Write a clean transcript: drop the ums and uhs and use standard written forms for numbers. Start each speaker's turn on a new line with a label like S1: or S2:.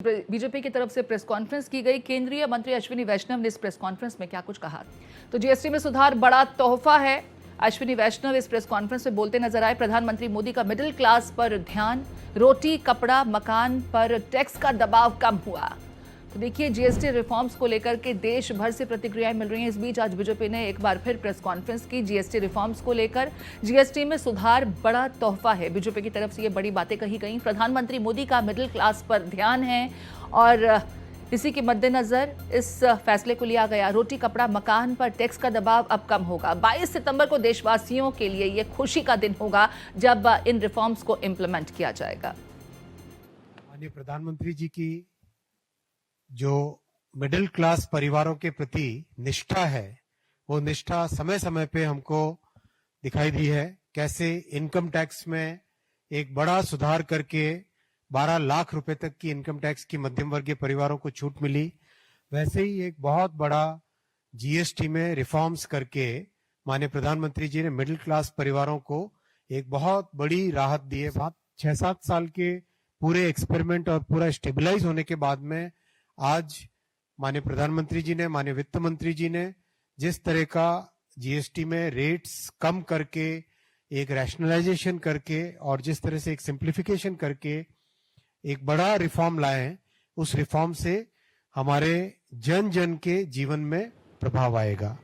S1: BJP की तरफ से प्रेस कॉन्फ्रेंस की गई। केंद्रीय मंत्री अश्विनी वैष्णव ने इस प्रेस कॉन्फ्रेंस में क्या कुछ कहा, तो जीएसटी में सुधार बड़ा तोहफा है। अश्विनी वैष्णव इस प्रेस कॉन्फ्रेंस में बोलते नजर आए। प्रधानमंत्री मोदी का मिडिल क्लास पर ध्यान, रोटी कपड़ा मकान पर टैक्स का दबाव कम हुआ। तो देखिए, जीएसटी रिफॉर्म्स को लेकर के देश भर से प्रतिक्रियाएं मिल रही हैं। इस बीच आज बीजेपी ने एक बार फिर प्रेस कॉन्फ्रेंस की जीएसटी रिफॉर्म्स को लेकर। जीएसटी में सुधार बड़ा तोहफा है, बीजेपी की तरफ से ये बड़ी बातें कही गई। प्रधानमंत्री मोदी का मिडिल क्लास पर ध्यान है और इसी के मद्देनजर इस फैसले को लिया गया। रोटी कपड़ा मकान पर टैक्स का दबाव अब कम होगा। 22 सितंबर को देशवासियों के लिए ये खुशी का दिन होगा जब इन रिफॉर्म्स को इंप्लीमेंट किया जाएगा।
S2: माननीय प्रधानमंत्री जी की जो मिडिल क्लास परिवारों के प्रति निष्ठा है, वो निष्ठा समय समय पे हमको दिखाई दी है। कैसे इनकम टैक्स में एक बड़ा सुधार करके 12 लाख रुपए तक की इनकम टैक्स की मध्यम वर्गीय परिवारों को छूट मिली, वैसे ही एक बहुत बड़ा जीएसटी में रिफॉर्म्स करके माननीय प्रधानमंत्री जी ने मिडिल क्लास परिवारों को एक बहुत बड़ी राहत दी है। 6-7 साल के पूरे एक्सपेरिमेंट और पूरा स्टेबलाइज होने के बाद में आज माननीय प्रधानमंत्री जी ने, माननीय वित्त मंत्री जी ने जिस तरह का जीएसटी में रेट्स कम करके एक रैशनलाइजेशन करके और जिस तरह से एक सिंप्लीफिकेशन करके एक बड़ा रिफॉर्म लाए हैं, उस रिफॉर्म से हमारे जन जन के जीवन में प्रभाव आएगा।